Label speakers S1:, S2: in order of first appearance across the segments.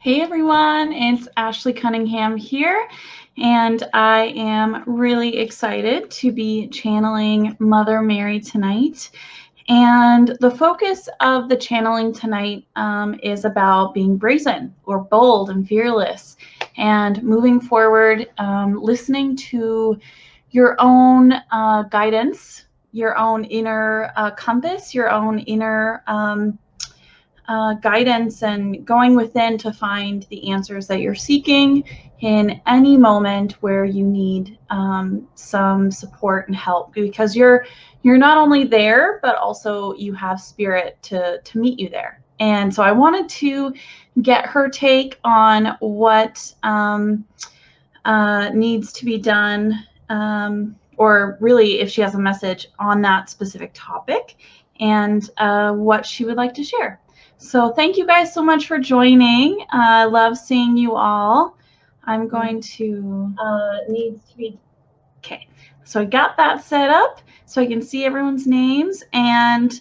S1: Hey everyone, it's Ashley Cunningham here, and I am really excited to be channeling Mother Mary tonight. And the focus of the channeling tonight is about being brazen or bold and fearless and moving forward, listening to your own guidance, your own inner compass, your own inner guidance, and going within to find the answers that you're seeking in any moment where you need some support and help, because you're not only there, but also you have spirit to meet you there. And so I wanted to get her take on what needs to be done, or really if she has a message on that specific topic, and what she would like to share. So thank you guys so much for joining. I love seeing you all. I'm going to needs to be okay. So I got that set up so I can see everyone's names. And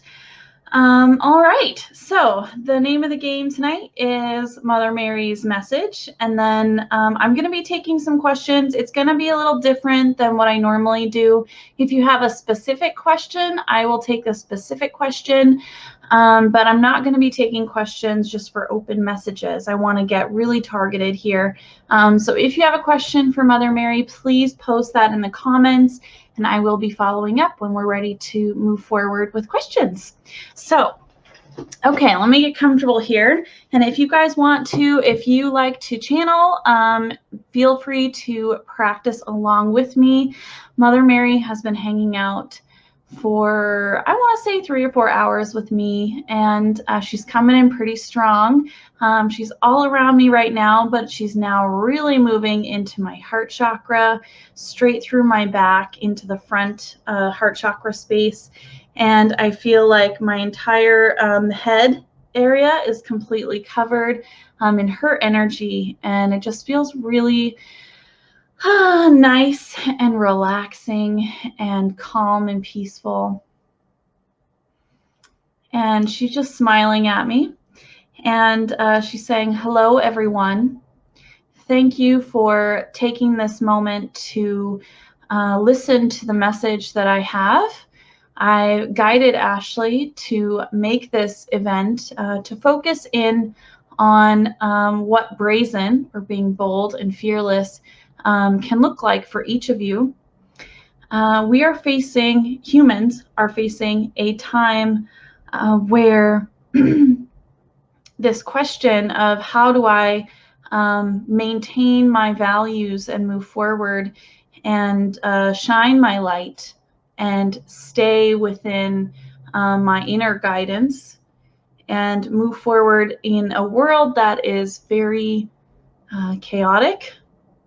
S1: all right, so the name of the game tonight is Mother Mary's Message. And then I'm going to be taking some questions. It's going to be a little different than what I normally do. If you have a specific question, I will take a specific question. But I'm not going to be taking questions just for open messages. I want to get really targeted here. So if you have a question for Mother Mary, please post that in the comments, and I will be following up when we're ready to move forward with questions. So, okay, let me get comfortable here. And if you guys want to, if you like to channel, feel free to practice along with me. Mother Mary has been hanging out for, I want to say, 3 or 4 hours with me, and she's coming in pretty strong. She's all around me right now, but she's now really moving into my heart chakra, straight through my back into the front heart chakra space. And I feel like my entire head area is completely covered in her energy, and it just feels really nice and relaxing and calm and peaceful. And she's just smiling at me, and she's saying, "Hello, everyone. Thank you for taking this moment to listen to the message that I have. I guided Ashley to make this event to focus in on what brazen, or being bold and fearless, can look like for each of you. Humans are facing a time where this question of how do I maintain my values and move forward and shine my light and stay within my inner guidance and move forward in a world that is very chaotic,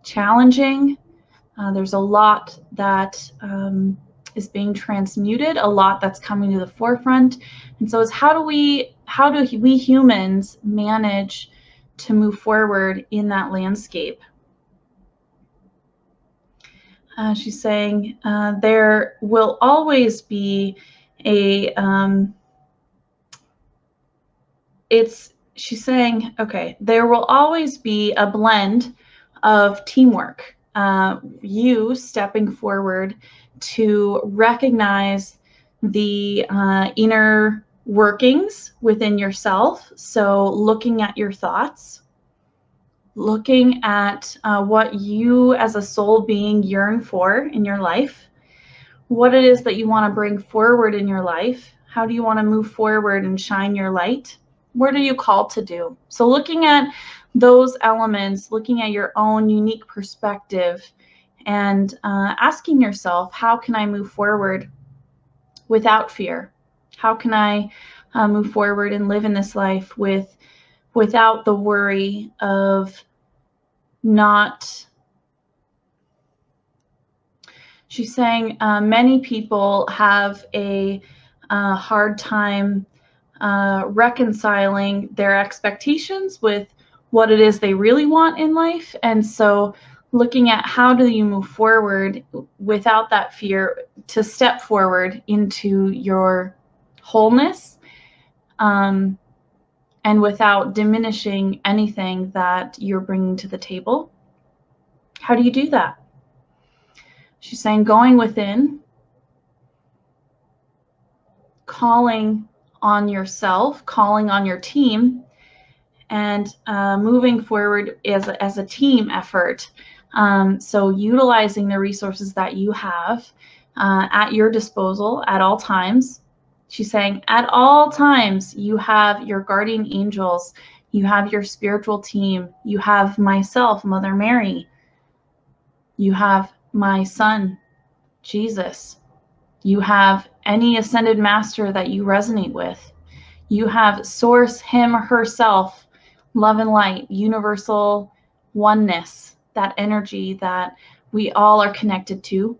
S1: challenging. There's a lot that is being transmuted, a lot that's coming to the forefront. And so it's how do we humans manage to move forward in that landscape? She's saying there will always be a she's saying, okay, there will always be a blend of teamwork, you stepping forward to recognize the inner workings within yourself. So looking at your thoughts, looking at what you as a soul being yearn for in your life, what it is that you want to bring forward in your life. How do you want to move forward and shine your light? What are you called to do? So looking at those elements, looking at your own unique perspective, and asking yourself, how can I move forward without fear? How can I move forward and live in this life without the worry of not... She's saying many people have a hard time reconciling their expectations with what it is they really want in life. And so looking at how do you move forward without that fear to step forward into your wholeness, and without diminishing anything that you're bringing to the table. How do you do that? She's saying going within, calling on yourself, calling on your team, and moving forward as a team effort. So utilizing the resources that you have at your disposal at all times. She's saying at all times you have your guardian angels, you have your spiritual team, you have myself, Mother Mary, you have my son, Jesus, you have any ascended master that you resonate with, you have Source, him, herself, love and light, universal oneness, that energy that we all are connected to.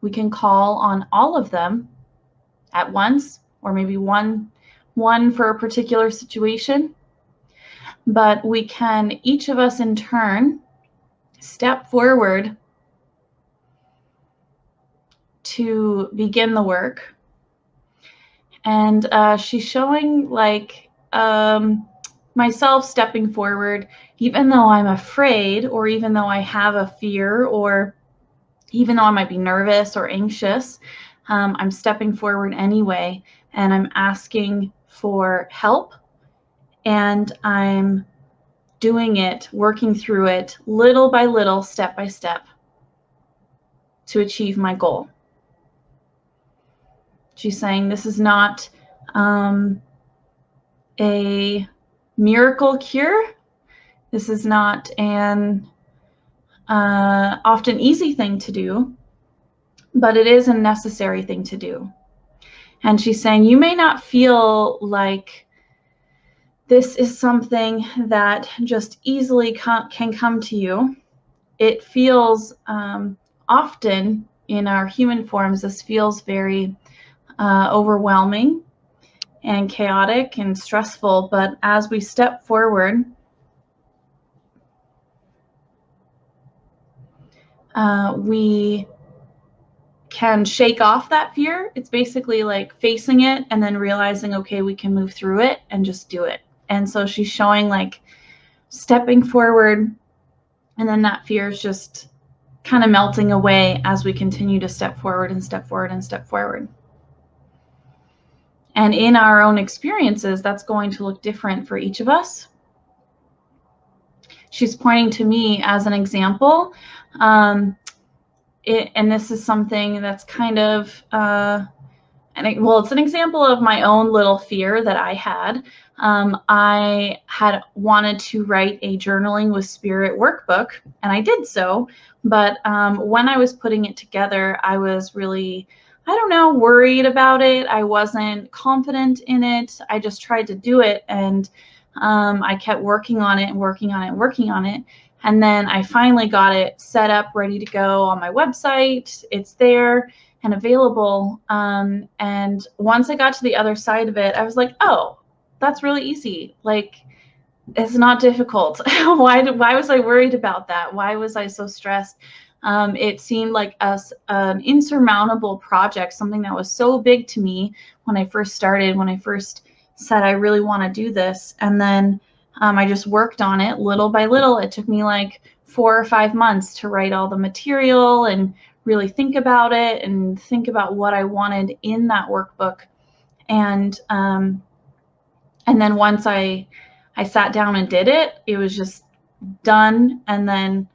S1: We can call on all of them at once, or maybe one for a particular situation. But we can, each of us in turn, step forward to begin the work. And she's showing like myself stepping forward, even though I'm afraid, or even though I have a fear, or even though I might be nervous or anxious, I'm stepping forward anyway, and I'm asking for help, and I'm doing it, working through it, little by little, step by step, to achieve my goal. She's saying this is not a miracle cure. This is not an often easy thing to do, but it is a necessary thing to do. And she's saying you may not feel like this is something that just easily can come to you. It feels often in our human forms, this feels very overwhelming and chaotic and stressful. But as we step forward, we can shake off that fear. It's basically like facing it and then realizing, okay, we can move through it and just do it. And so she's showing like stepping forward, and then that fear is just kind of melting away as we continue to step forward and step forward and step forward. And in our own experiences, that's going to look different for each of us. She's pointing to me as an example. And this is something that's kind of, it's an example of my own little fear that I had. I had wanted to write a journaling with spirit workbook, and I did so. But when I was putting it together, I was really, worried about it. I wasn't confident in it. I just tried to do it, and I kept working on it and working on it and working on it. And then I finally got it set up, ready to go on my website. It's there and available. And once I got to the other side of it, I was like, oh, that's really easy. Like, it's not difficult. Why was I worried about that? Why was I so stressed? It seemed like an insurmountable project, something that was so big to me when I first started, when I first said, I really want to do this. And then I just worked on it little by little. It took me like 4 or 5 months to write all the material and really think about it and think about what I wanted in that workbook. And then once I sat down and did it, it was just done. And then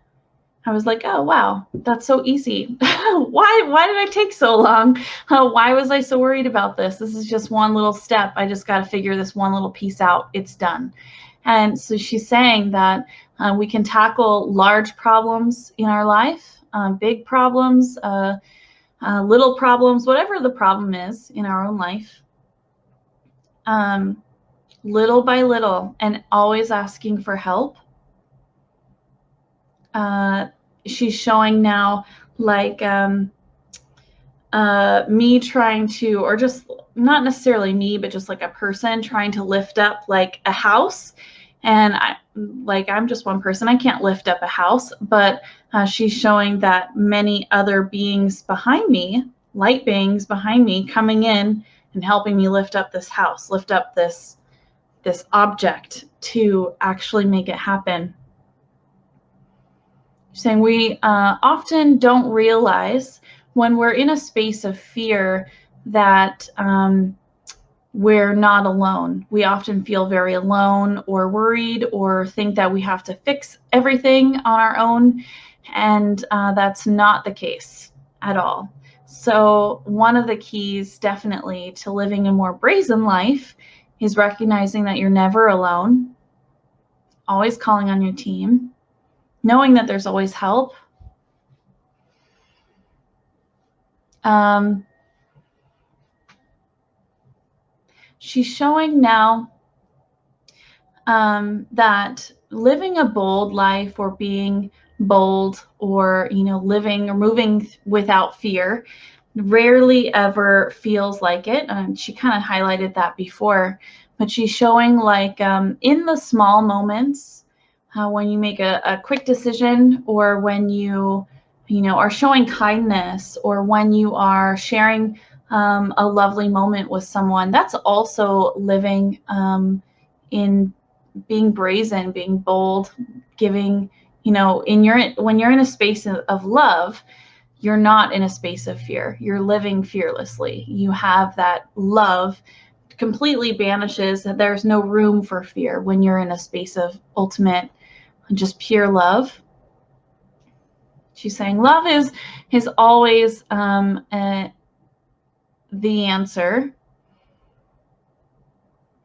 S1: I was like, oh, wow, that's so easy. Why did I take so long? Why was I so worried about this? This is just one little step. I just got to figure this one little piece out. It's done. And so she's saying that we can tackle large problems in our life, big problems, little problems, whatever the problem is in our own life, little by little, and always asking for help. She's showing now like me trying to, or just not necessarily me, but just like a person trying to lift up like a house. And I'm just one person. I can't lift up a house, but she's showing that many other beings behind me, light beings behind me, coming in and helping me lift up this house, lift up this this object to actually make it happen. Saying we often don't realize when we're in a space of fear that we're not alone. We often feel very alone or worried or think that we have to fix everything on our own, and that's not the case at all. So one of the keys definitely to living a more brazen life is recognizing that you're never alone, always calling on your team, knowing that there's always help. She's showing now that living a bold life or being bold or, living or moving without fear rarely ever feels like it. And she kind of highlighted that before, but she's showing like in the small moments, when you make a quick decision, or when you are showing kindness, or when you are sharing a lovely moment with someone, that's also living in being brazen, being bold, giving, when you're in a space of love, you're not in a space of fear. You're living fearlessly. You have that love completely banishes. There's no room for fear when you're in a space of ultimate, just pure love. She's saying love is always the answer.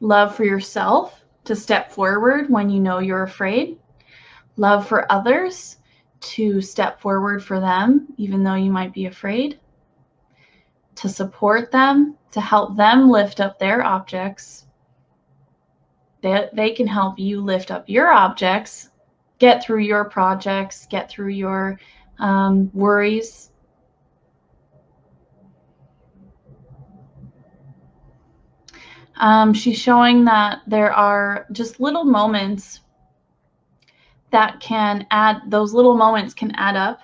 S1: Love for yourself, to step forward when you know you're afraid. Love for others, to step forward for them, even though you might be afraid. To support them, to help them lift up their objects. They can help you lift up your objects, get through your projects, get through your worries. She's showing that there are just little moments that can add, those little moments can add up,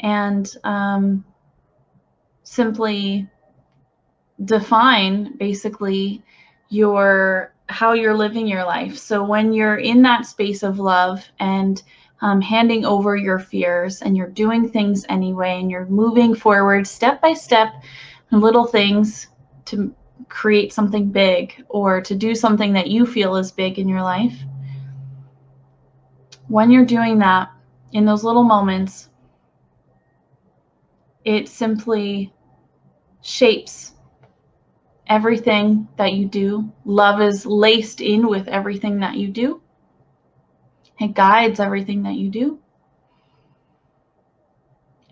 S1: and simply define basically how you're living your life. So when you're in that space of love and handing over your fears, and you're doing things anyway, and you're moving forward step by step, little things to create something big, or to do something that you feel is big in your life. When you're doing that, in those little moments, it simply shapes everything that you do. Love is laced in with everything that you do. It guides everything that you do.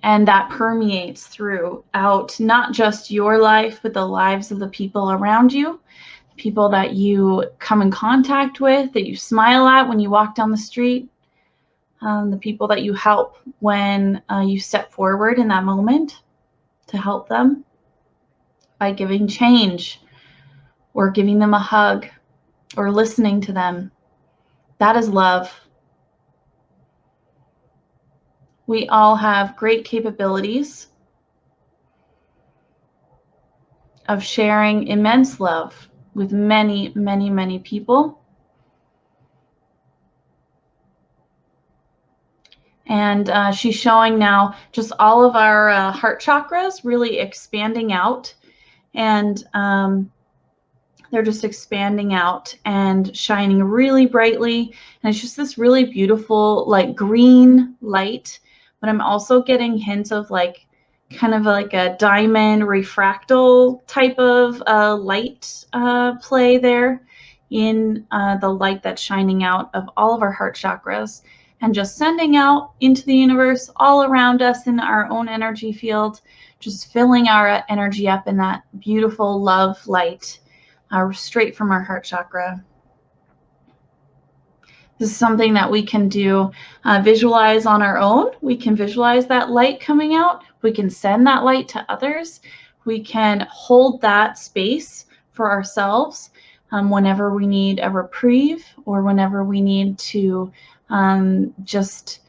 S1: And that permeates throughout not just your life, but the lives of the people around you, people that you come in contact with, that you smile at when you walk down the street, the people that you help when you step forward in that moment to help them by giving change, or giving them a hug, or listening to them. That is love. We all have great capabilities of sharing immense love with many, many, many people. And she's showing now just all of our heart chakras really expanding out, and they're just expanding out and shining really brightly. And it's just this really beautiful, like green light, but I'm also getting hints of like kind of like a diamond refractal type of light play there in the light that's shining out of all of our heart chakras, and just sending out into the universe, all around us in our own energy field, just filling our energy up in that beautiful love light, straight from our heart chakra. This is something that we can do, visualize on our own. We can visualize that light coming out. We can send that light to others. We can hold that space for ourselves whenever we need a reprieve, or whenever we need to just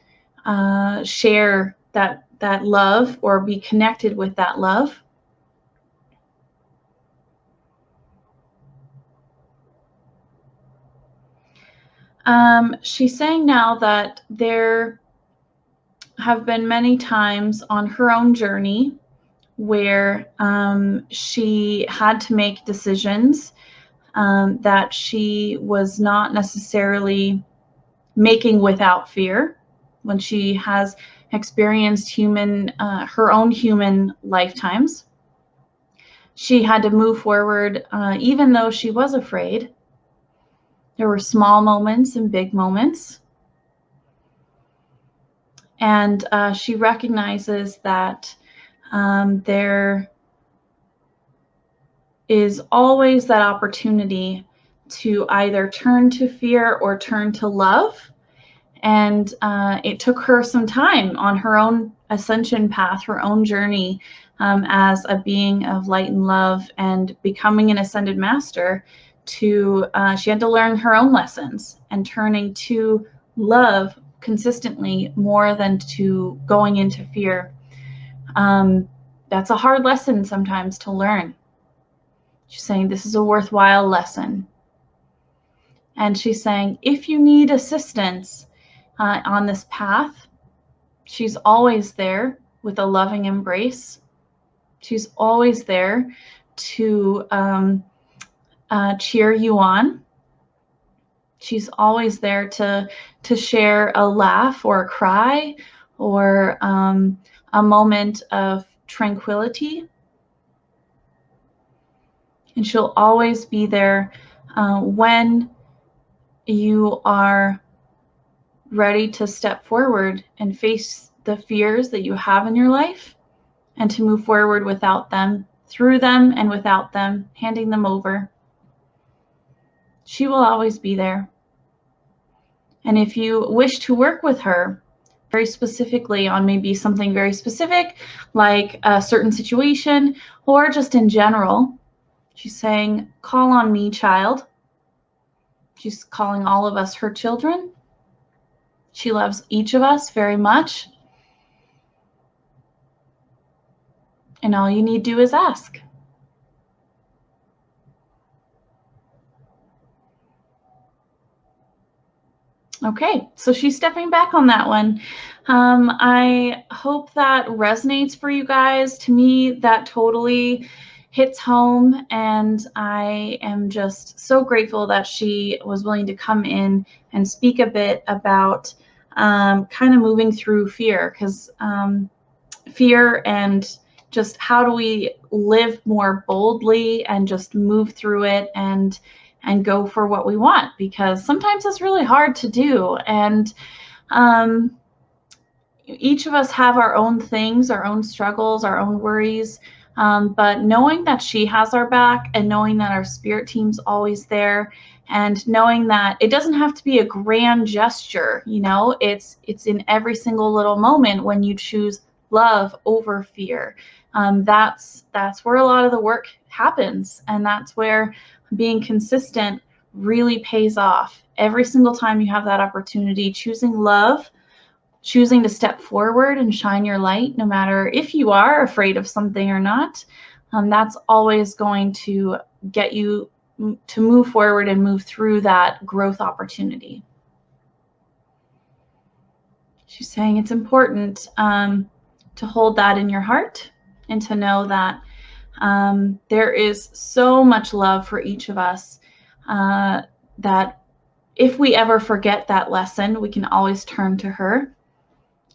S1: share that love, or be connected with that love. She's saying now that there have been many times on her own journey where she had to make decisions that she was not necessarily making without fear. When she has experienced her own human lifetimes, she had to move forward even though she was afraid. There were small moments and big moments. And she recognizes that there is always that opportunity to either turn to fear or turn to love. And it took her some time on her own ascension path, her own journey as a being of light and love and becoming an ascended master she had to learn her own lessons and turning to love consistently more than to going into fear. That's a hard lesson sometimes to learn. She's saying this is a worthwhile lesson. And she's saying if you need assistance on this path, she's always there with a loving embrace. She's always there to cheer you on. She's always there to share a laugh or a cry or a moment of tranquility. And she'll always be there when you are ready to step forward and face the fears that you have in your life and to move forward without them, through them and without them, handing them over. She will always be there. And if you wish to work with her very specifically on maybe something very specific, like a certain situation, or just in general, she's saying, call on me, child. She's calling all of us her children. She loves each of us very much. And all you need to do is ask. Okay, so she's stepping back on that one. I hope that resonates for you guys. To me, that totally hits home, and I am just so grateful that she was willing to come in and speak a bit about kind of moving through fear, because fear and just how do we live more boldly and just move through it and go for what we want, because sometimes it's really hard to do. And each of us have our own things, our own struggles, our own worries. But knowing that she has our back and knowing that our spirit team's always there and knowing that it doesn't have to be a grand gesture, you know, it's in every single little moment when you choose love over fear. That's where a lot of the work happens, and that's where being consistent really pays off. Every single time you have that opportunity, choosing love, choosing to step forward and shine your light, no matter if you are afraid of something or not, that's always going to get you to move forward and move through that growth opportunity. She's saying it's important to hold that in your heart and to know that there is so much love for each of us that if we ever forget that lesson, we can always turn to her.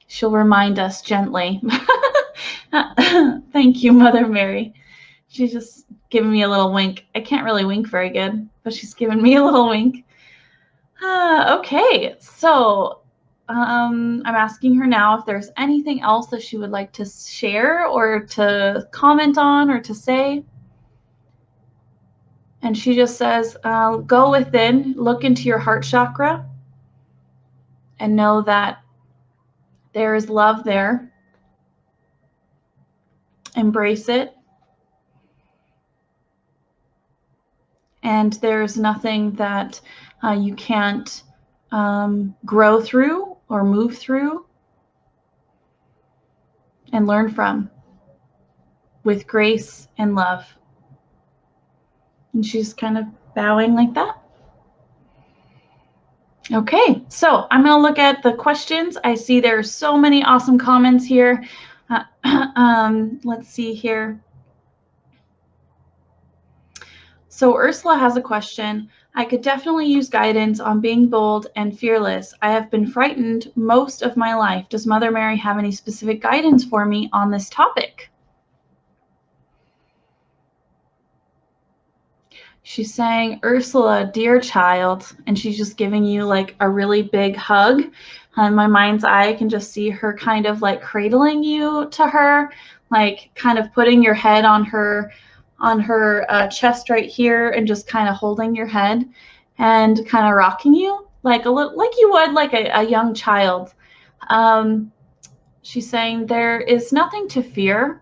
S1: She'll remind us gently. Thank you, Mother Mary. She's just giving me a little wink. I can't really wink very good, but she's giving me a little wink. Okay, so I'm asking her now if there's anything else that she would like to share or to comment on or to say. And she just says, go within, look into your heart chakra, and know that there is love there. Embrace it. And there's nothing that you can't grow through or move through and learn from with grace and love. And she's kind of bowing like that. Okay, so I'm going to look at the questions. I see there are so many awesome comments here. Let's see here. So Ursula has a question. I could definitely use guidance on being bold and fearless. I have been frightened most of my life. Does Mother Mary have any specific guidance for me on this topic? She's saying, Ursula, dear child, and she's just giving you like a really big hug. In my mind's eye, I can just see her kind of like cradling you to her, like kind of putting your head on her chest right here and just kind of holding your head and kind of rocking you like like you would like a young child. She's saying there is nothing to fear.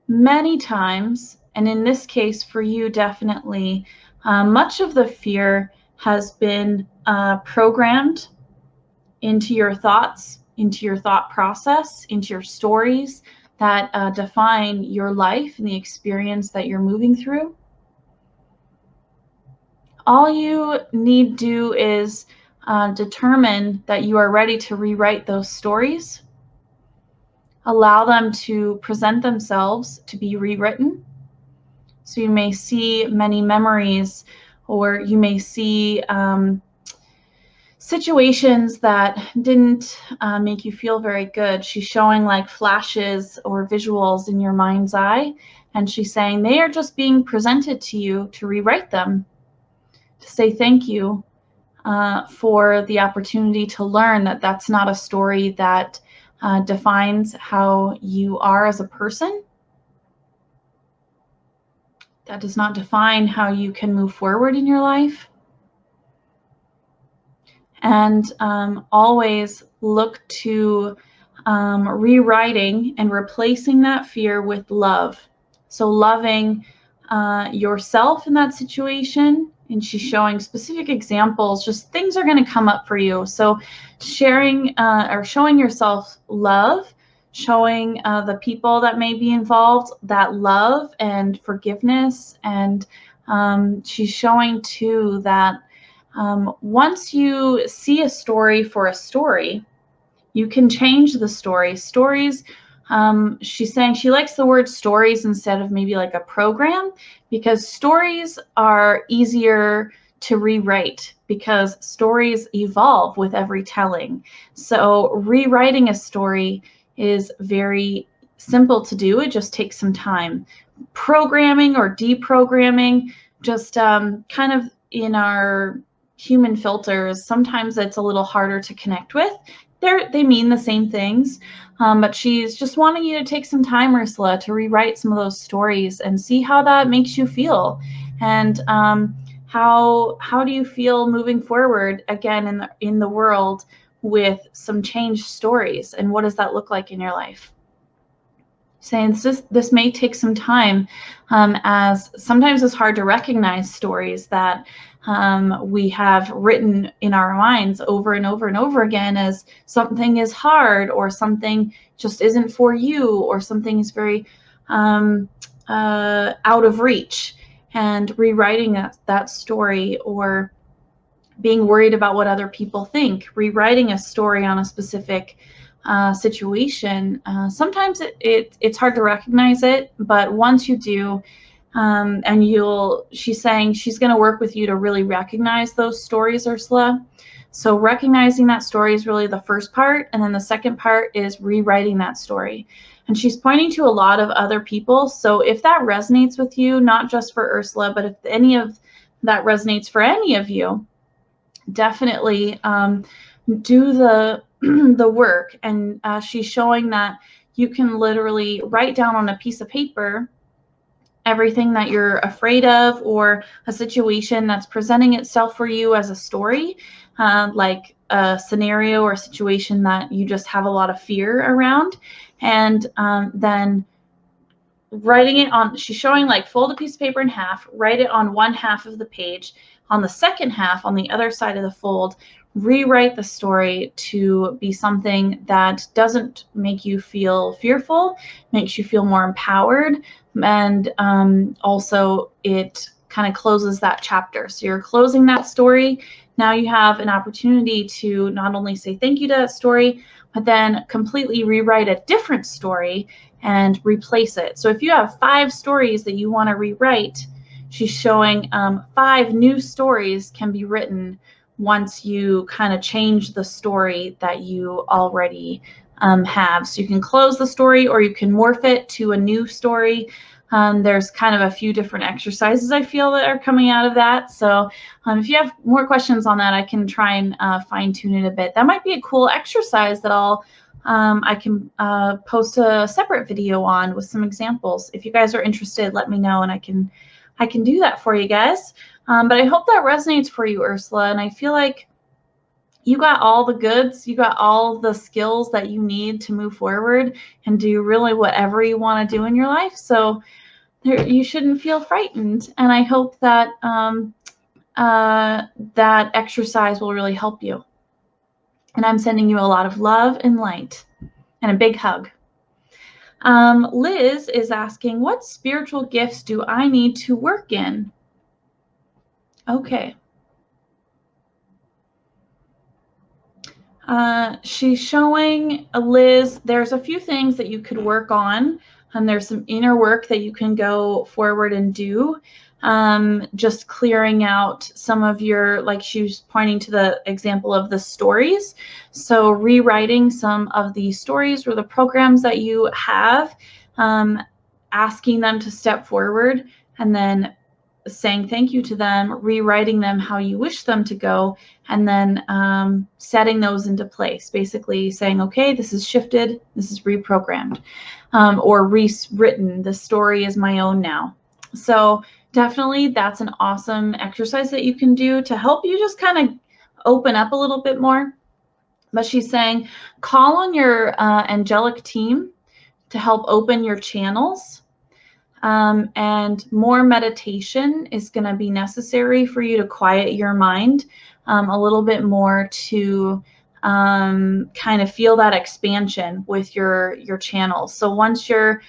S1: Many times, and in this case for you definitely, much of the fear has been programmed into your thoughts, into your thought process, into your stories that define your life and the experience that you're moving through. All you need to do is determine that you are ready to rewrite those stories. Allow them to present themselves to be rewritten. So you may see many memories, or you may see situations that didn't make you feel very good. She's showing like flashes or visuals in your mind's eye, and she's saying they are just being presented to you to rewrite them, to say thank you for the opportunity to learn that that's not a story that defines how you are as a person. That does not define how you can move forward in your life. And always look to rewriting and replacing that fear with love. So loving yourself in that situation. And she's showing specific examples, just things are going to come up for you. So sharing or showing yourself love, showing the people that may be involved that love and forgiveness. And she's showing too that once you see a story for a story, you can change the story. Stories, she's saying she likes the word stories instead of maybe like a program, because stories are easier to rewrite because stories evolve with every telling. So rewriting a story is very simple to do. It just takes some time. Programming or deprogramming, just kind of in our human filters, sometimes it's a little harder to connect with. They mean the same things, but she's just wanting you to take some time, Ursula, to rewrite some of those stories and see how that makes you feel, and how do you feel moving forward again in the world with some changed stories, and what does that look like in your life? Saying this may take some time, as sometimes it's hard to recognize stories that we have written in our minds over and over and over again as something is hard, or something just isn't for you, or something is very out of reach, and rewriting that story, or being worried about what other people think, rewriting a story on a specific situation. Sometimes it's hard to recognize it, but once you do, and she's saying she's going to work with you to really recognize those stories, Ursula. So recognizing that story is really the first part, and then the second part is rewriting that story. And she's pointing to a lot of other people. So if that resonates with you, not just for Ursula, but if any of that resonates for any of you, definitely do the the work. And she's showing that you can literally write down on a piece of paper everything that you're afraid of, or a situation that's presenting itself for you as a story, like a scenario or a situation that you just have a lot of fear around, and then writing it on, she's showing like fold a piece of paper in half, write it on one half of the page. On the second half, on the other side of the fold, rewrite the story to be something that doesn't make you feel fearful, makes you feel more empowered, and also it kind of closes that chapter. So you're closing that story. Now you have an opportunity to not only say thank you to that story, but then completely rewrite a different story and replace it. So if you have 5 stories that you want to rewrite, she's showing 5 new stories can be written once you kind of change the story that you already have. So you can close the story or you can morph it to a new story. There's kind of a few different exercises I feel that are coming out of that. So if you have more questions on that, I can try and fine tune it a bit. That might be a cool exercise that I can post a separate video on with some examples. If you guys are interested, let me know and I can do that for you guys. But I hope that resonates for you, Ursula. And I feel like you got all the goods, you got all the skills that you need to move forward and do really whatever you want to do in your life. So you shouldn't feel frightened. And I hope that that exercise will really help you. And I'm sending you a lot of love and light and a big hug. Liz is asking, what spiritual gifts do I need to work in? Okay. She's showing, Liz, there's a few things that you could work on, and there's some inner work that you can go forward and do. Just clearing out some of your, like she was pointing to the example of the stories. So rewriting some of the stories or the programs that you have, asking them to step forward and then saying thank you to them, rewriting them how you wish them to go, and then setting those into place. Basically saying, okay, this is shifted, this is reprogrammed, or rewritten. The story is my own now. So definitely that's an awesome exercise that you can do to help you just kind of open up a little bit more. But she's saying, call on your angelic team to help open your channels. And more meditation is going to be necessary for you to quiet your mind a little bit more to kind of feel that expansion with your channels. So once your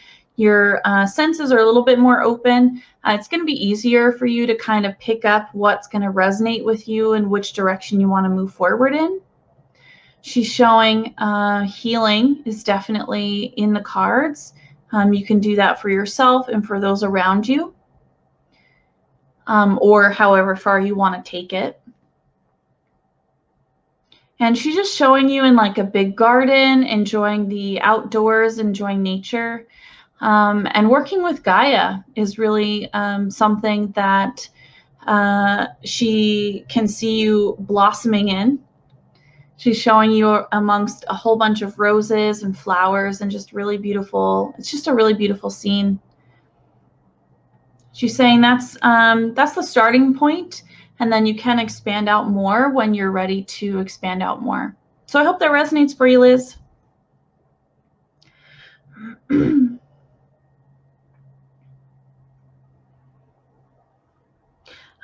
S1: senses are a little bit more open, it's going to be easier for you to kind of pick up what's going to resonate with you and which direction you want to move forward in. She's showing healing is definitely in the cards. You can do that for yourself and for those around you, or however far you want to take it. And she's just showing you in like a big garden, enjoying the outdoors, enjoying nature. And working with Gaia is really something that she can see you blossoming in. She's showing you amongst a whole bunch of roses and flowers and just really beautiful. It's just a really beautiful scene. She's saying that's the starting point, and then you can expand out more when you're ready to expand out more. So I hope that resonates for you, Liz.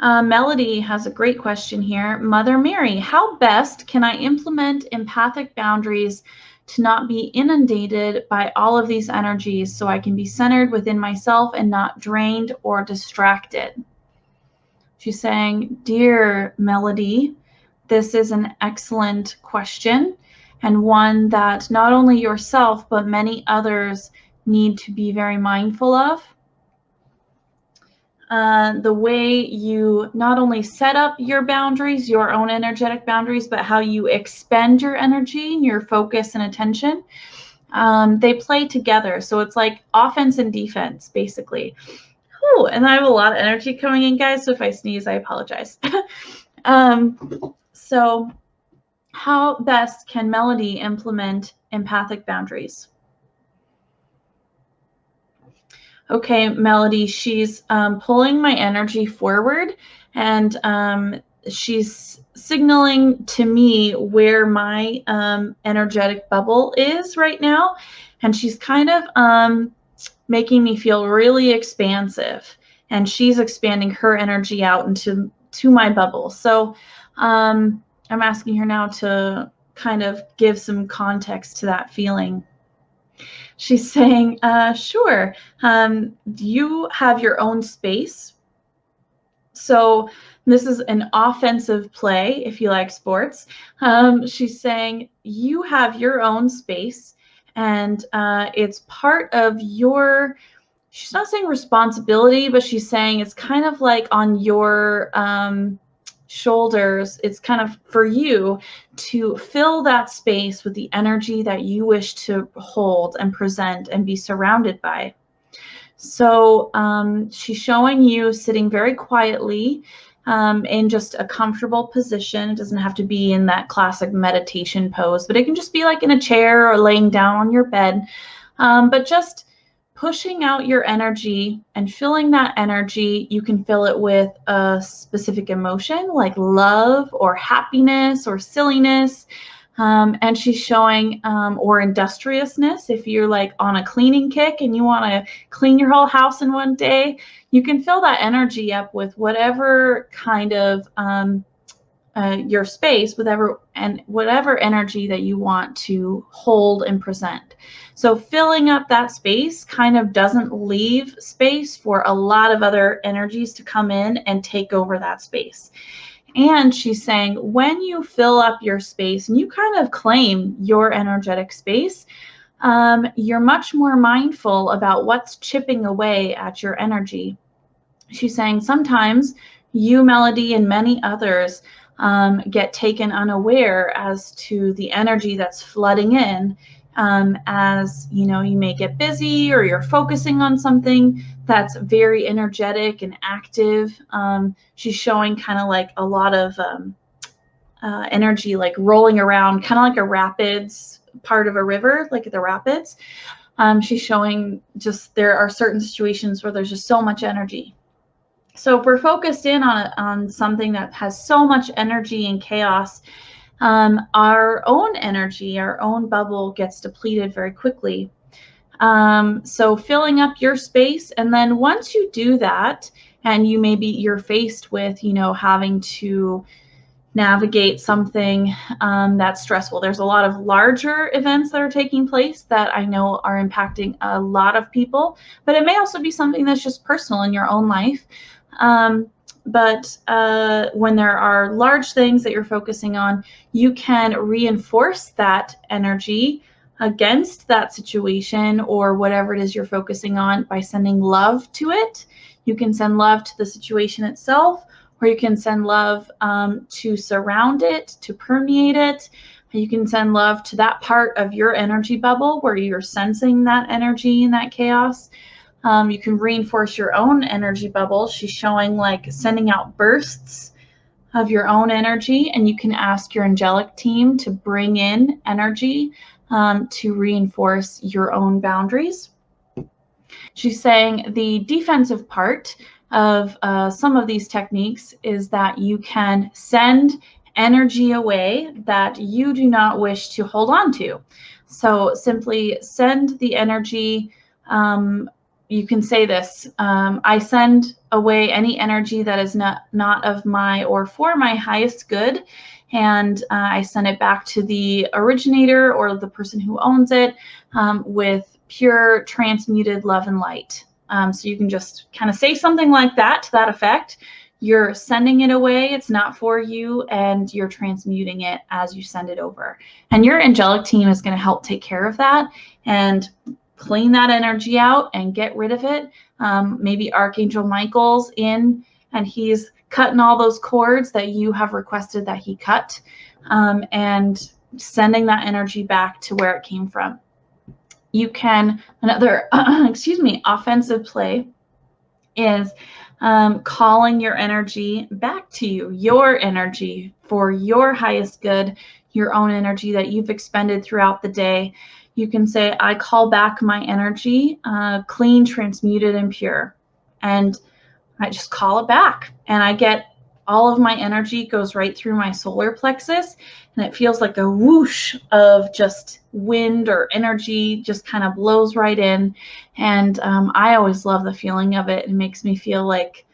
S1: Melody has a great question here. Mother Mary, how best can I implement empathic boundaries to not be inundated by all of these energies so I can be centered within myself and not drained or distracted? She's saying, dear Melody, this is an excellent question and one that not only yourself but many others need to be very mindful of. The way you not only set up your boundaries, your own energetic boundaries, but how you expend your energy, your focus and attention, they play together. So it's like offense and defense, basically. Ooh, and I have a lot of energy coming in, guys, so if I sneeze, I apologize. So how best can Melody implement empathic boundaries? Okay, Melody, she's pulling my energy forward, and she's signaling to me where my energetic bubble is right now, and she's kind of making me feel really expansive, and she's expanding her energy out into my bubble. So I'm asking her now to kind of give some context to that feeling. She's saying, sure. Do you have your own space? So this is an offensive play if you like sports. She's saying you have your own space, and it's part of your, she's not saying responsibility, but she's saying it's kind of like on your shoulders. It's kind of for you to fill that space with the energy that you wish to hold and present and be surrounded by. So she's showing you sitting very quietly in just a comfortable position. It doesn't have to be in that classic meditation pose, but it can just be like in a chair or laying down on your bed. But just pushing out your energy and filling that energy. You can fill it with a specific emotion like love or happiness or silliness. And she's showing, or industriousness. If you're like on a cleaning kick and you want to clean your whole house in one day, you can fill that energy up with whatever kind of your space, whatever energy that you want to hold and present. So filling up that space kind of doesn't leave space for a lot of other energies to come in and take over that space. And she's saying when you fill up your space and you kind of claim your energetic space, you're much more mindful about what's chipping away at your energy. She's saying sometimes you, Melody, and many others get taken unaware as to the energy that's flooding in. As you know, you may get busy or you're focusing on something that's very energetic and active. She's showing kind of like a lot of energy like rolling around, kind of like a rapids part of a river, like the rapids. She's showing just there are certain situations where there's just so much energy. So if we're focused in on something that has so much energy and chaos, our own energy, our own bubble gets depleted very quickly. So filling up your space, and then once you do that, and you're faced with, having to navigate something that's stressful. There's a lot of larger events that are taking place that I know are impacting a lot of people, but it may also be something that's just personal in your own life. But when there are large things that you're focusing on, you can reinforce that energy against that situation or whatever it is you're focusing on by sending love to it. You can send love to the situation itself, or you can send love to surround it, to permeate it. You can send love to that part of your energy bubble where you're sensing that energy and that chaos. You can reinforce your own energy bubble. She's showing like sending out bursts of your own energy, and you can ask your angelic team to bring in energy to reinforce your own boundaries. She's saying the defensive part of some of these techniques is that you can send energy away that you do not wish to hold on to. So simply send the energy. You can say this, I send away any energy that is not of my or for my highest good, and I send it back to the originator or the person who owns it with pure transmuted love and light. So you can just kind of say something like that to that effect. You're sending it away, it's not for you, and you're transmuting it as you send it over. And your angelic team is going to help take care of that and clean that energy out and get rid of it. Maybe Archangel Michael's in and he's cutting all those cords that you have requested that he cut, and sending that energy back to where it came from. You can, another, offensive play is calling your energy back to you, your energy for your highest good, your own energy that you've expended throughout the day. You can say, I call back my energy, clean, transmuted, and pure. And I just call it back. And I get all of my energy goes right through my solar plexus. And it feels like a whoosh of just wind or energy just kind of blows right in. And I always love the feeling of it. It makes me feel like,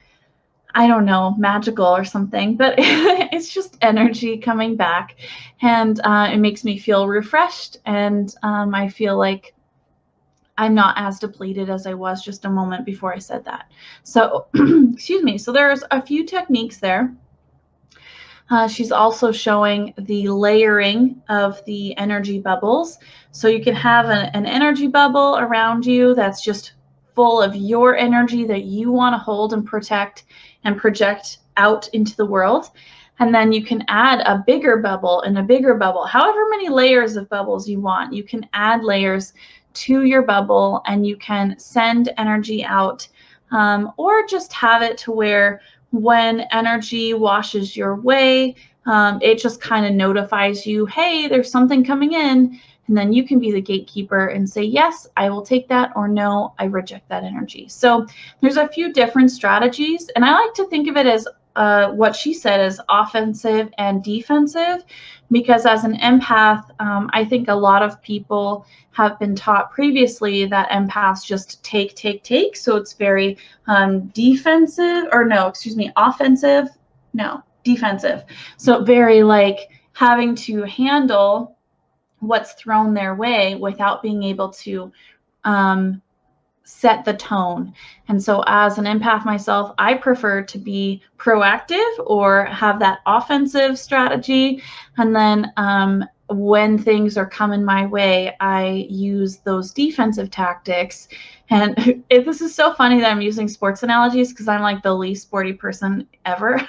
S1: I don't know, magical or something, but it's just energy coming back, and it makes me feel refreshed, and I feel like I'm not as depleted as I was just a moment before I said that. So, excuse me. So there's a few techniques there. She's also showing the layering of the energy bubbles. So you can have an energy bubble around you that's just full of your energy that you want to hold and protect and project out into the world. And then you can add a bigger bubble and a bigger bubble, however many layers of bubbles you want. You can add layers to your bubble and you can send energy out, or just have it to where when energy washes your way, it just kind of notifies you, hey, there's something coming in. And then you can be the gatekeeper and say, yes, I will take that, or no, I reject that energy. So there's a few different strategies. And I like to think of it as what she said is offensive and defensive, because as an empath, I think a lot of people have been taught previously that empaths just take. So it's very defensive, or no, excuse me, offensive, no, defensive. So very like having to handle what's thrown their way without being able to set the tone. And so as an empath myself, I prefer to be proactive or have that offensive strategy. And then when things are coming my way, I use those defensive tactics. And this is so funny that I'm using sports analogies because I'm like the least sporty person ever.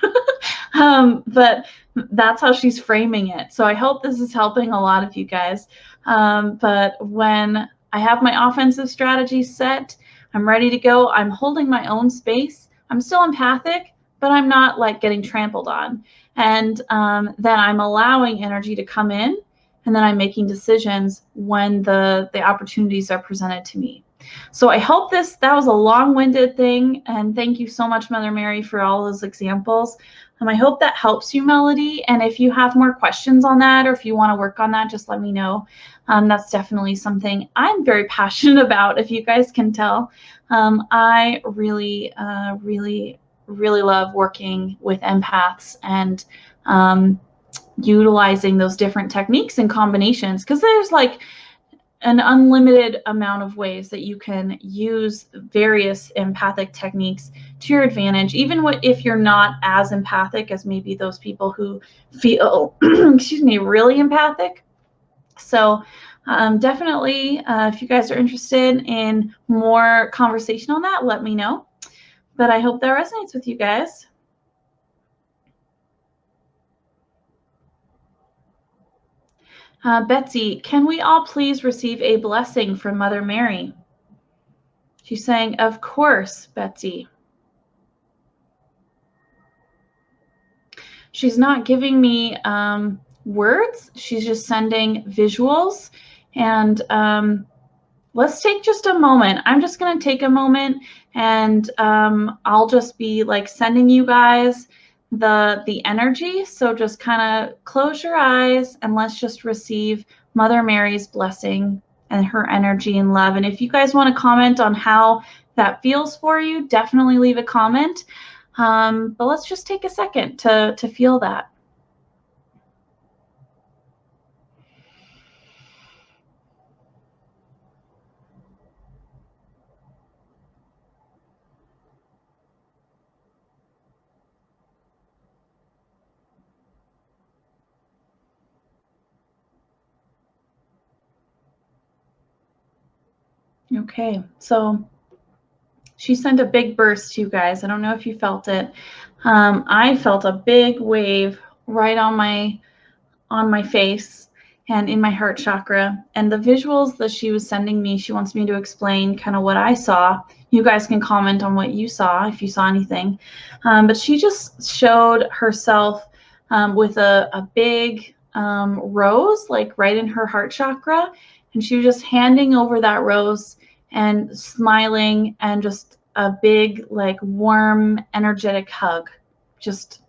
S1: But that's how she's framing it. So I hope this is helping a lot of you guys. But when I have my offensive strategy set, I'm ready to go. I'm holding my own space. I'm still empathic, but I'm not like getting trampled on. And then I'm allowing energy to come in, and then I'm making decisions when the opportunities are presented to me. So I hope that was a long-winded thing, and thank you so much, Mother Mary, for all those examples. I hope that helps you, Melody. And if you have more questions on that, or if you want to work on that, just let me know. That's definitely something I'm very passionate about, if you guys can tell. I really, really love working with empaths and utilizing those different techniques and combinations, because there's like an unlimited amount of ways that you can use various empathic techniques to your advantage, even if you're not as empathic as maybe those people who feel, excuse me, really empathic. So definitely, if you guys are interested in more conversation on that, let me know. But I hope that resonates with you guys. Betsy, can we all please receive a blessing from Mother Mary? She's saying, of course, Betsy. She's not giving me words. She's just sending visuals. And let's take just a moment. I'm just going to take a moment, and I'll just be like sending you guys the energy. So just kind of close your eyes and let's just receive Mother Mary's blessing and her energy and love. And if you guys want to comment on how that feels for you, definitely leave a comment. But let's just take a second to feel that. Okay, so she sent a big burst to you guys. I don't know if you felt it. I felt a big wave right on my face and in my heart chakra. And the visuals that she was sending me, she wants me to explain kind of what I saw. You guys can comment on what you saw if you saw anything. But she just showed herself with a big rose, like right in her heart chakra. And she was just handing over that rose and smiling, and just a big, like, warm, energetic hug just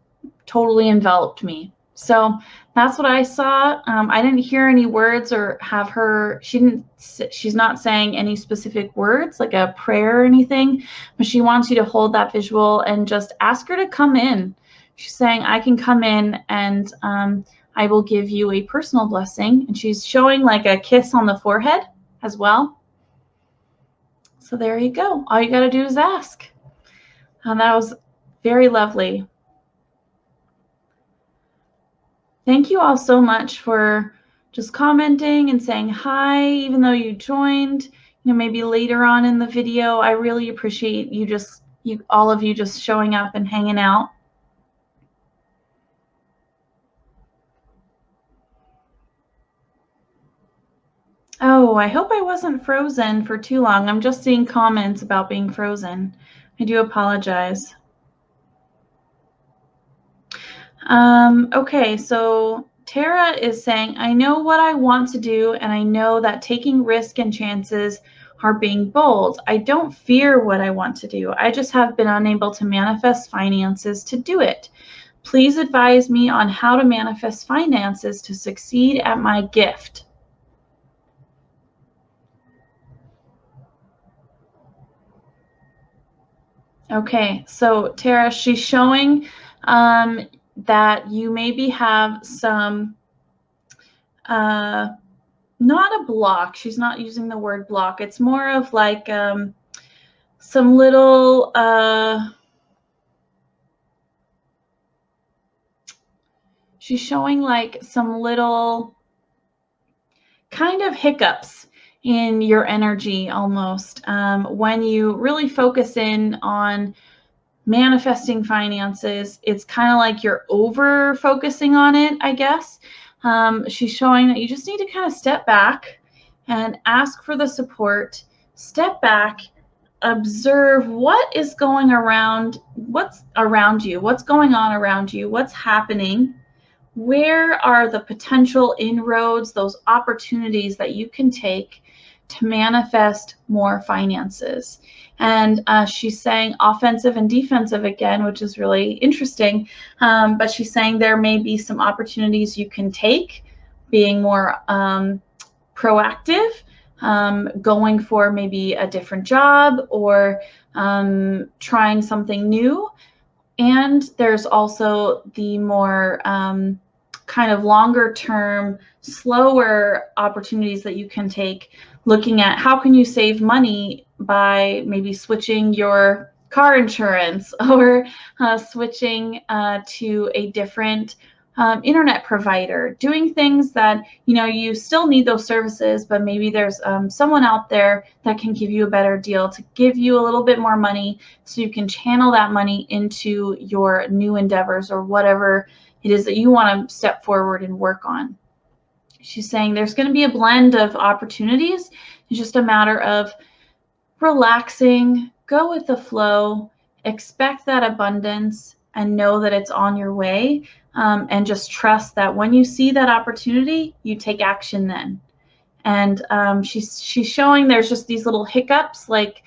S1: totally enveloped me. So that's what I saw. I didn't hear any words or have her, she's not saying any specific words like a prayer or anything, but she wants you to hold that visual and just ask her to come in. She's saying, I can come in and I will give you a personal blessing. And she's showing like a kiss on the forehead as well. So there you go. All you got to do is ask. And that was very lovely. Thank you all so much for just commenting and saying hi, even though you joined, maybe later on in the video. I really appreciate all of you just showing up and hanging out. Oh, I hope I wasn't frozen for too long. I'm just seeing comments about being frozen. I do apologize. Okay, so Tara is saying, I know what I want to do, and I know that taking risk and chances are being bold. I don't fear what I want to do. I just have been unable to manifest finances to do it. Please advise me on how to manifest finances to succeed at my gift. Okay, so Tara, she's showing that you maybe have some, not a block. She's not using the word block. It's more of like some little, she's showing like some little kind of hiccups in your energy almost when you really focus in on manifesting finances. It's kind of like you're over focusing on it, I guess. She's showing that you just need to kind of step back and ask for the support. Step back, observe what is going around, what's around you, what's going on around you, what's happening. Where are the potential inroads, those opportunities that you can take to manifest more finances? And she's saying offensive and defensive again, which is really interesting. But she's saying there may be some opportunities you can take, being more proactive, going for maybe a different job or trying something new. And there's also the more kind of longer term, slower opportunities that you can take, looking at how can you save money by maybe switching your car insurance or switching to a different internet provider, doing things that, you still need those services, but maybe there's someone out there that can give you a better deal to give you a little bit more money so you can channel that money into your new endeavors or whatever it is that you want to step forward and work on. She's saying there's going to be a blend of opportunities. It's just a matter of relaxing, go with the flow, expect that abundance, and know that it's on your way. And just trust that when you see that opportunity, you take action then. And she's showing there's just these little hiccups, like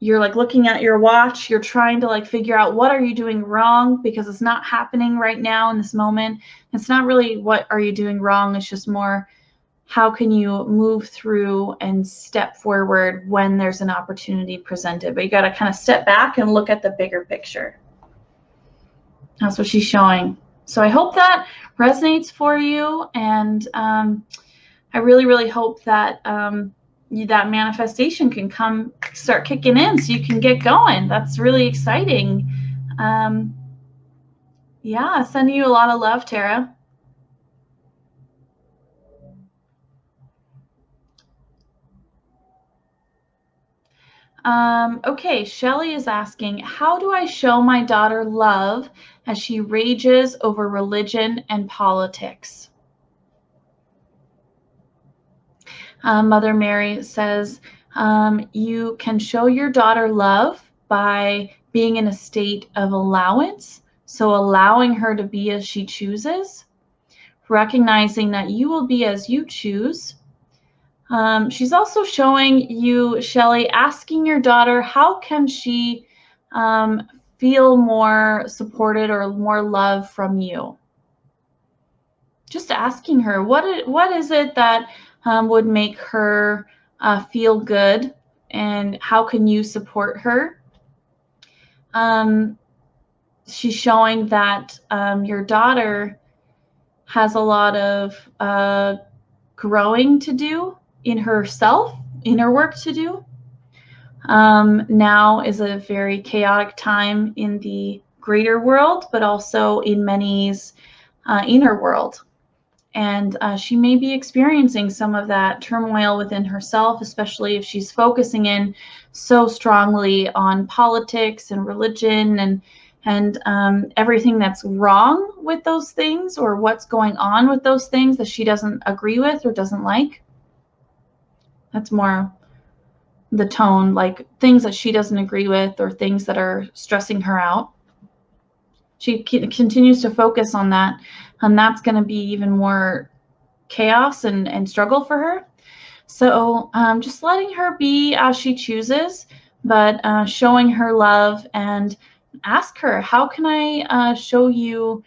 S1: you're like looking at your watch, you're trying to like figure out what are you doing wrong because it's not happening right now in this moment. It's not really what are you doing wrong, it's just more how can you move through and step forward when there's an opportunity presented. But you got to kind of step back and look at the bigger picture. That's what she's showing. So I hope that resonates for you, and I really, really hope that that manifestation can start kicking in so you can get going. That's really exciting. Yeah, sending you a lot of love, Tara. Okay, Shelly is asking, how do I show my daughter love as she rages over religion and politics? Mother Mary says, you can show your daughter love by being in a state of allowance, so allowing her to be as she chooses, recognizing that you will be as you choose. She's also showing you, Shelly, asking your daughter, how can she feel more supported or more love from you? Just asking her, what is it that would make her feel good, and how can you support her? She's showing that your daughter has a lot of growing to do in herself, inner work to do. Now is a very chaotic time in the greater world, but also in many's inner world. And she may be experiencing some of that turmoil within herself, especially if she's focusing in so strongly on politics and religion and everything that's wrong with those things, or what's going on with those things that she doesn't agree with or doesn't like. That's more the tone, like things that she doesn't agree with or things that are stressing her out. She continues to focus on that, and that's going to be even more chaos and struggle for her. So just letting her be as she chooses, but showing her love, and ask her, how can I show you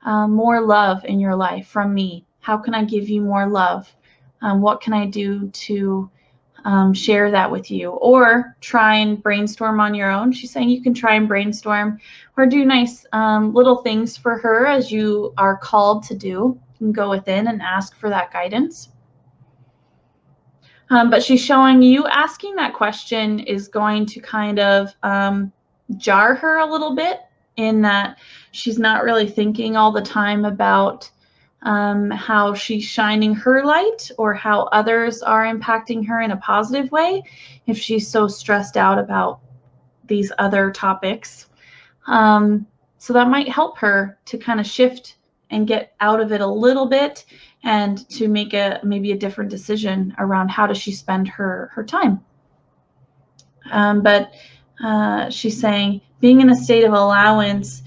S1: more love in your life from me? How can I give you more love? What can I do to share that with you? Or try and brainstorm on your own. She's saying you can try and brainstorm or do nice little things for her as you are called to do. You can go within and ask for that guidance. But she's showing you asking that question is going to kind of jar her a little bit, in that she's not really thinking all the time about how she's shining her light or how others are impacting her in a positive way, if she's so stressed out about these other topics. So that might help her to kind of shift and get out of it a little bit, and to make maybe a different decision around how does she spend her time. But she's saying being in a state of allowance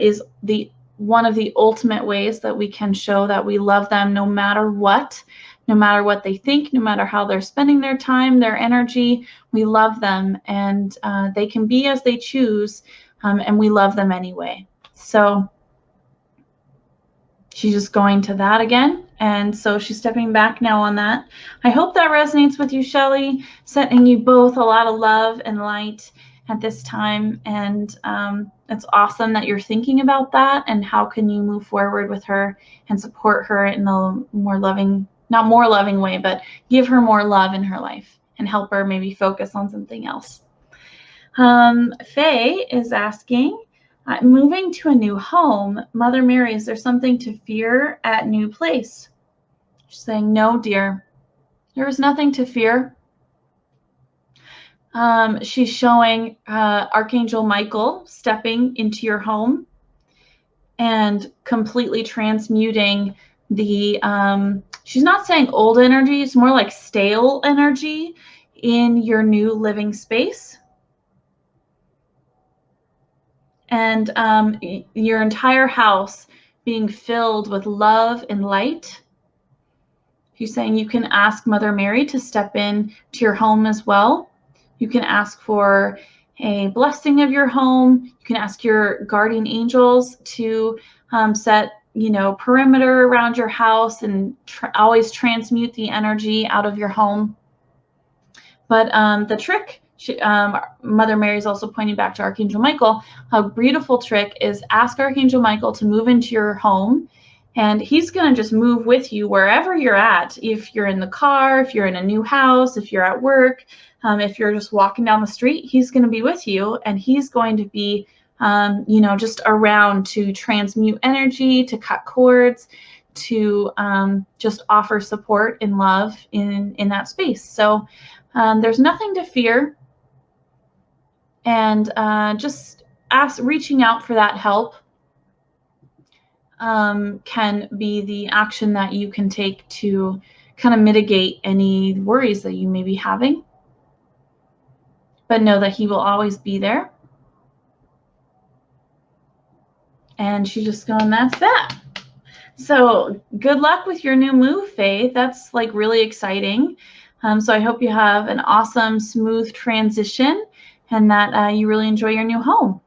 S1: is one of the ultimate ways that we can show that we love them no matter what they think, no matter how they're spending their time, their energy. We love them, and they can be as they choose, and we love them anyway. So she's just going to that again. And so she's stepping back now on that. I hope that resonates with you, Shelly, sending you both a lot of love and light at this time. And it's awesome that you're thinking about that, and how can you move forward with her and support her in a more loving, not more loving way, but give her more love in her life and help her maybe focus on something else. Faye is asking, moving to a new home, Mother Mary, is there something to fear at new place? She's saying, no, dear, there is nothing to fear. She's showing Archangel Michael stepping into your home and completely transmuting the, she's not saying old energy, it's more like stale energy in your new living space. And your entire house being filled with love and light. She's saying you can ask Mother Mary to step in to your home as well. You can ask for a blessing of your home. You can ask your guardian angels to set, perimeter around your house and always transmute the energy out of your home. But the trick, Mother Mary is also pointing back to Archangel Michael. A beautiful trick is ask Archangel Michael to move into your home, and he's going to just move with you wherever you're at. If you're in the car, if you're in a new house, if you're at work, if you're just walking down the street, he's going to be with you, and he's going to be, just around to transmute energy, to cut cords, to just offer support and love in that space. So there's nothing to fear, and just reaching out for that help can be the action that you can take to kind of mitigate any worries that you may be having. But know that he will always be there. And she's just going, that's that. So good luck with your new move, Faye. That's like really exciting. So I hope you have an awesome, smooth transition, and that you really enjoy your new home.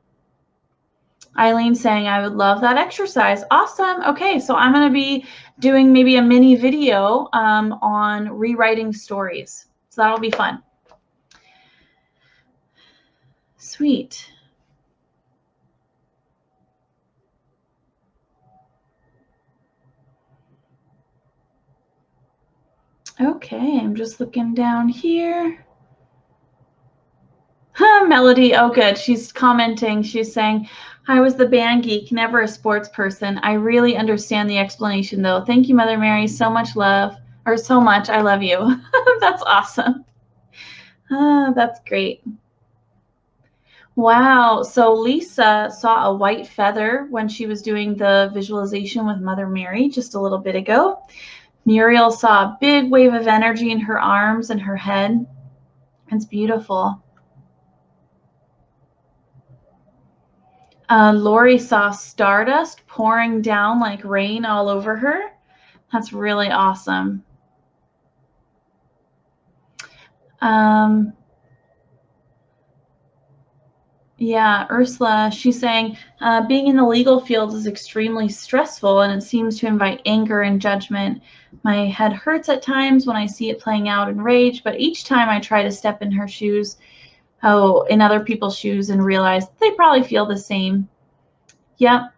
S1: Eileen saying, I would love that exercise. Awesome. Okay, so I'm going to be doing maybe a mini video on rewriting stories. So that'll be fun. Sweet. Okay, I'm just looking down here. Melody, oh good. She's commenting. She's saying, I was the band geek, never a sports person. I really understand the explanation though. Thank you, Mother Mary. So much love, or so much. I love you. That's awesome. That's great. Wow. So Lisa saw a white feather when she was doing the visualization with Mother Mary just a little bit ago. Muriel saw a big wave of energy in her arms and her head. It's beautiful. Lori saw stardust pouring down like rain all over her. That's really awesome. Yeah, Ursula, she's saying, being in the legal field is extremely stressful and it seems to invite anger and judgment. My head hurts at times when I see it playing out in rage, but each time I try to step in her shoes, in other people's shoes, and realize they probably feel the same. Yep.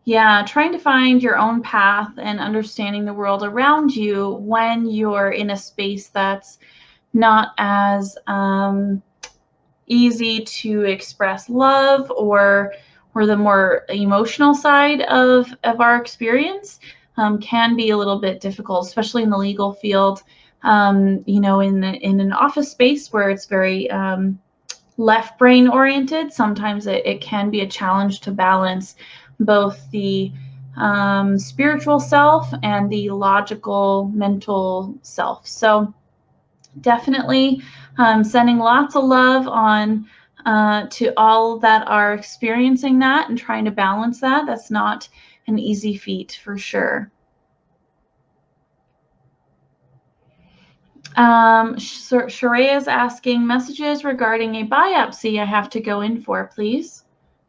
S1: Yeah, trying to find your own path and understanding the world around you when you're in a space that's not as easy to express love or the more emotional side of our experience can be a little bit difficult, especially in the legal field. You know, in an office space where it's very left brain oriented, sometimes it can be a challenge to balance both the spiritual self and the logical mental self. So definitely sending lots of love on to all that are experiencing that and trying to balance that. That's not an easy feat for sure. Sharia is asking messages regarding a biopsy I have to go in for, please.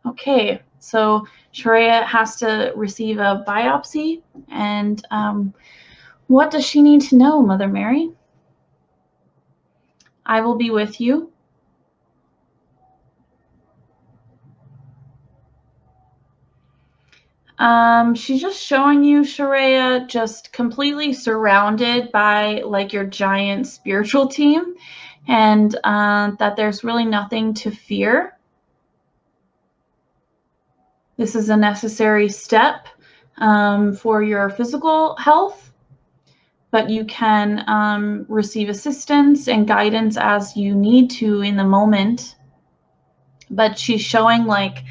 S1: Okay, so Sharia has to receive a biopsy, and what does she need to know, Mother Mary? I will be with you. She's just showing you, Sharia, just completely surrounded by like your giant spiritual team, and that there's really nothing to fear. This is a necessary step for your physical health, but you can receive assistance and guidance as you need to in the moment. But she's showing like,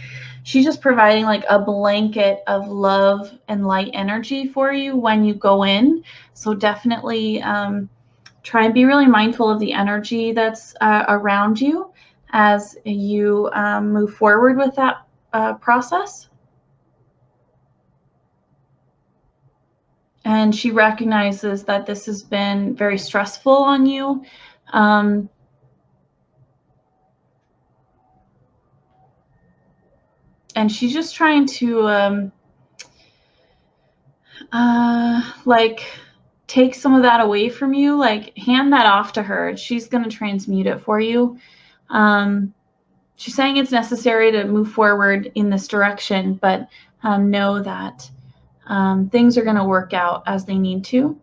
S1: she's just providing like a blanket of love and light energy for you when you go in. So definitely try and be really mindful of the energy that's around you as you move forward with that process. And she recognizes that this has been very stressful on you. And she's just trying to like take some of that away from you, like hand that off to her. She's going to transmute it for you. She's saying it's necessary to move forward in this direction, but know that things are going to work out as they need to.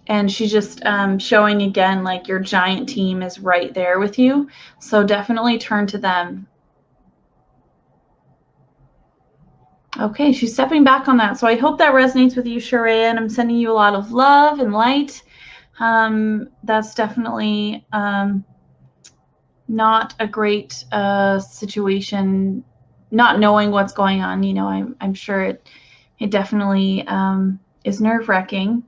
S1: And she's just showing again, like your giant team is right there with you. So definitely turn to them. Okay, she's stepping back on that. So I hope that resonates with you, Sharia, and I'm sending you a lot of love and light. That's definitely not a great situation, not knowing what's going on. You know, I'm sure it definitely is nerve-wracking.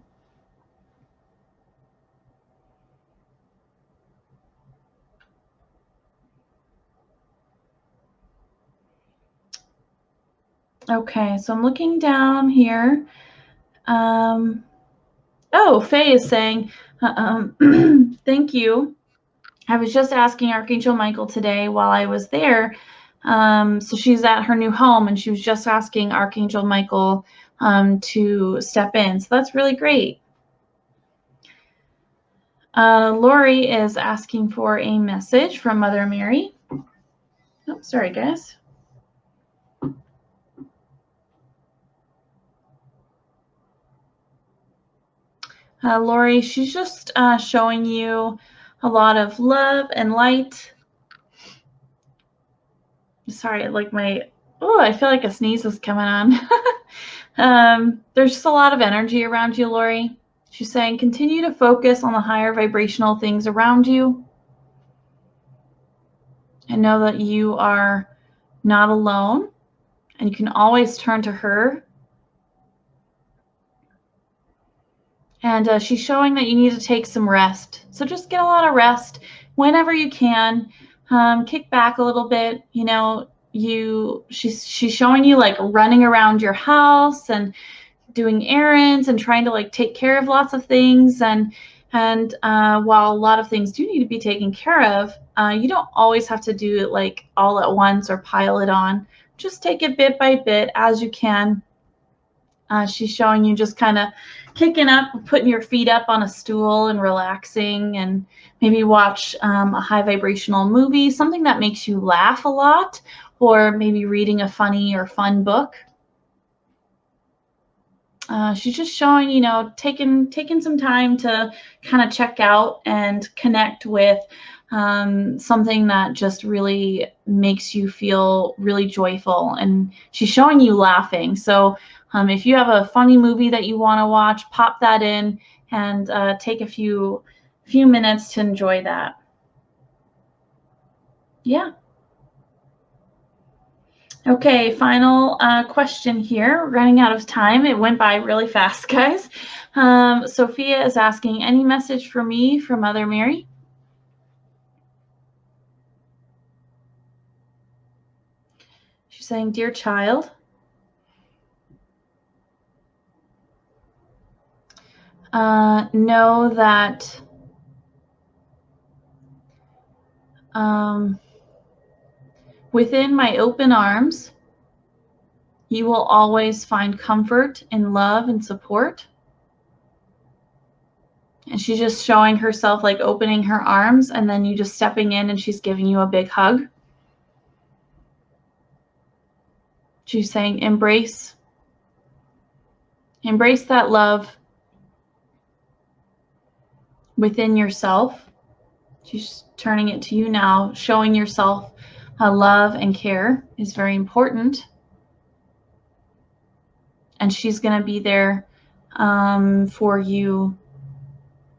S1: Okay, so I'm looking down here. Oh, Faye is saying, thank you. I was just asking Archangel Michael today while I was there. So she's at her new home, and she was just asking Archangel Michael to step in. So that's really great. Lori is asking for a message from Mother Mary. Oh, sorry, guys. Lori, she's just showing you a lot of love and light. Sorry, like I feel like a sneeze is coming on. There's just a lot of energy around you, Lori. She's saying continue to focus on the higher vibrational things around you and know that you are not alone and you can always turn to her. And she's showing that you need to take some rest. So just get a lot of rest whenever you can. Kick back a little bit. You know, she's showing you like running around your house and doing errands and trying to like take care of lots of things. And while a lot of things do need to be taken care of, you don't always have to do it like all at once or pile it on. Just take it bit by bit as you can. She's showing you just kind of kicking up, putting your feet up on a stool and relaxing, and maybe watch a high vibrational movie, something that makes you laugh a lot, or maybe reading a funny or fun book. She's just showing, you know, taking some time to kind of check out and connect with something that just really makes you feel really joyful. And she's showing you laughing. So if you have a funny movie that you want to watch, pop that in and take a few minutes to enjoy that. Yeah. Okay, final question here. We're running out of time. It went by really fast, guys. Sophia is asking, any message for me from Mother Mary? She's saying, dear child, know that within my open arms, you will always find comfort and love and support. And she's just showing herself like opening her arms, and then you just stepping in and she's giving you a big hug. She's saying, embrace that love within yourself. She's turning it to you now, showing yourself love and care is very important. And she's going to be there for you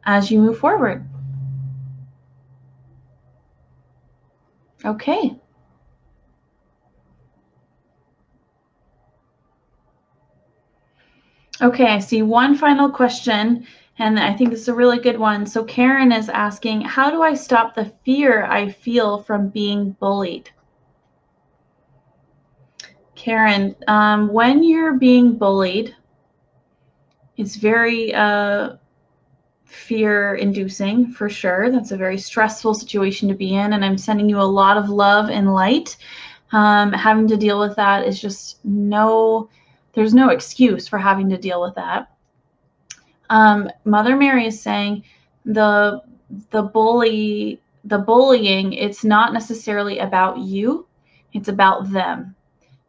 S1: as you move forward. Okay. Okay, I see one final question, and I think this is a really good one. So Karen is asking, how do I stop the fear I feel from being bullied? Karen, when you're being bullied, it's very fear-inducing for sure. That's a very stressful situation to be in, and I'm sending you a lot of love and light. Having to deal with that is just there's no excuse for having to deal with that. Mother Mary is saying the bullying, it's not necessarily about you, it's about them.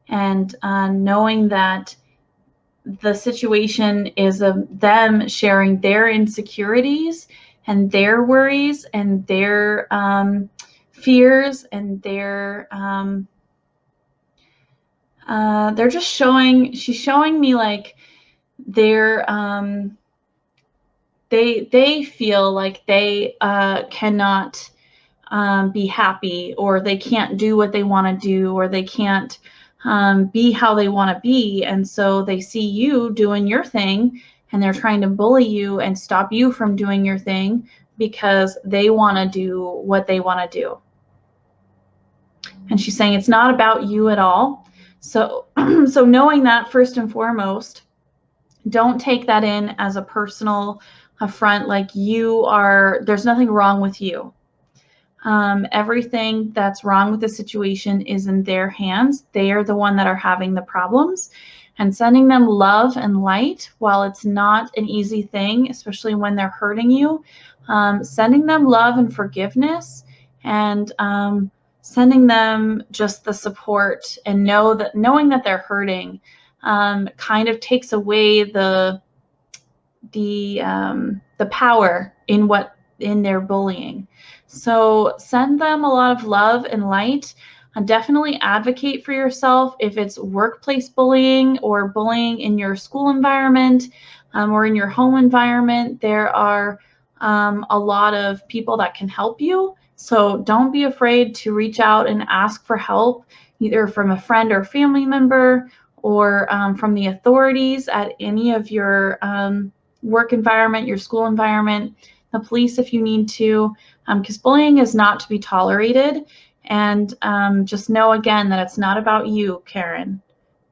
S1: And knowing that the situation is of them sharing their insecurities and their worries and their fears, and they're just she's showing me like they feel like they cannot be happy, or they can't do what they want to do, or they can't be how they want to be. And so they see you doing your thing and they're trying to bully you and stop you from doing your thing because they want to do what they want to do. And she's saying it's not about you at all. So, so knowing that, first and foremost, don't take that in as a personal affront, like there's nothing wrong with you. Everything that's wrong with the situation is in their hands. They are the one that are having the problems, and sending them love and light, while it's not an easy thing, especially when they're hurting you, sending them love and forgiveness, and sending them just the support, and knowing that they're hurting kind of takes away the power in their bullying. So send them a lot of love and light. Definitely advocate for yourself if it's workplace bullying or bullying in your school environment or in your home environment. There are a lot of people that can help you. So don't be afraid to reach out and ask for help, either from a friend or family member or from the authorities at any of your work environment, your school environment, the police if you need to, because bullying is not to be tolerated. And just know again that it's not about you, Karen.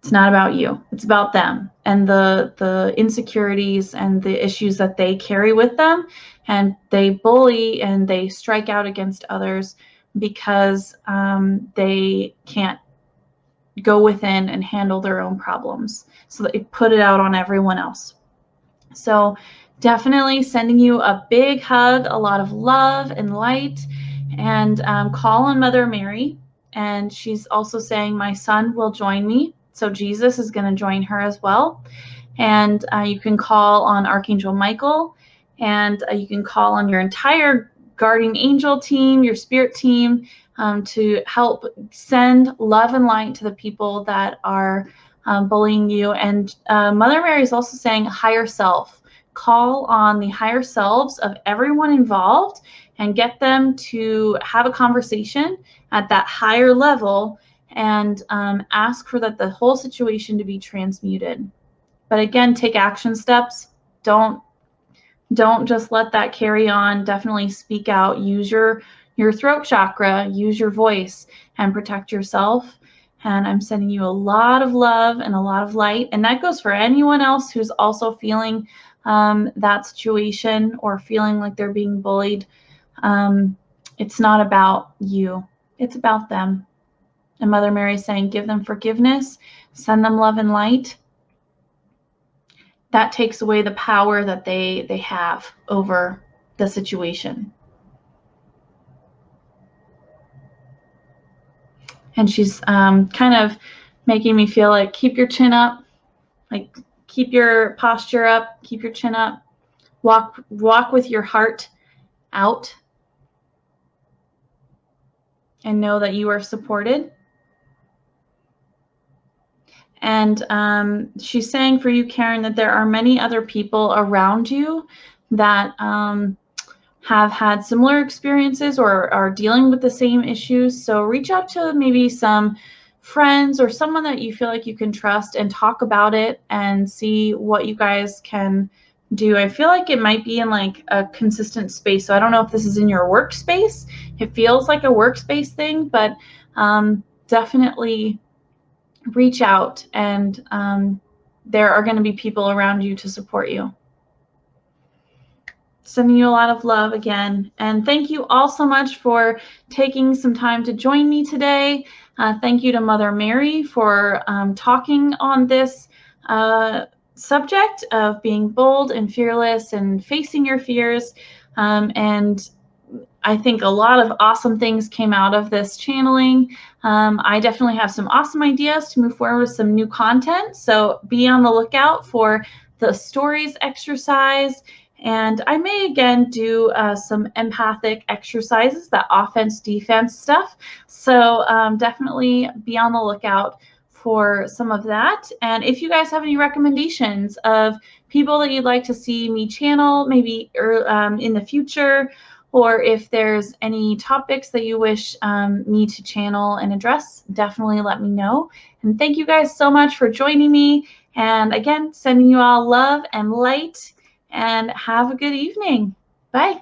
S1: It's not about you. It's about them and the insecurities and the issues that they carry with them. And they bully and they strike out against others because they can't go within and handle their own problems. So they put it out on everyone else. So definitely sending you a big hug, a lot of love and light, and call on Mother Mary. And she's also saying, my son will join me. So Jesus is going to join her as well. And you can call on Archangel Michael, and you can call on your entire guardian angel team, your spirit team, to help send love and light to the people that are bullying you. And Mother Mary is also saying higher self. Call on the higher selves of everyone involved and get them to have a conversation at that higher level and ask for the whole situation to be transmuted. But again, take action steps. Don't just let that carry on. Definitely speak out. Use your throat chakra. Use your voice and protect yourself. And I'm sending you a lot of love and a lot of light. And that goes for anyone else who's also feeling that situation or feeling like they're being bullied. It's not about you. It's about them. And Mother Mary is saying, give them forgiveness. Send them love and light. That takes away the power that they have over the situation. And she's kind of making me feel like, keep your chin up, like keep your posture up, keep your chin up, walk with your heart out, and know that you are supported. And she's saying for you, Karen, that there are many other people around you that have had similar experiences or are dealing with the same issues. So reach out to maybe some friends or someone that you feel like you can trust and talk about it and see what you guys can do. I feel like it might be in like a consistent space. So I don't know if this is in your workspace. It feels like a workspace thing, but definitely reach out, and there are going to be people around you to support you. Sending you a lot of love again. And thank you all so much for taking some time to join me today. Thank you to Mother Mary for talking on this subject of being bold and fearless and facing your fears. And I think a lot of awesome things came out of this channeling. I definitely have some awesome ideas to move forward with some new content. So be on the lookout for the stories exercise. And I may again do some empathic exercises, that offense defense stuff. So definitely be on the lookout for some of that. And if you guys have any recommendations of people that you'd like to see me channel maybe in the future, or if there's any topics that you wish me to channel and address, definitely let me know. And thank you guys so much for joining me. And again, sending you all love and light, and have a good evening. Bye.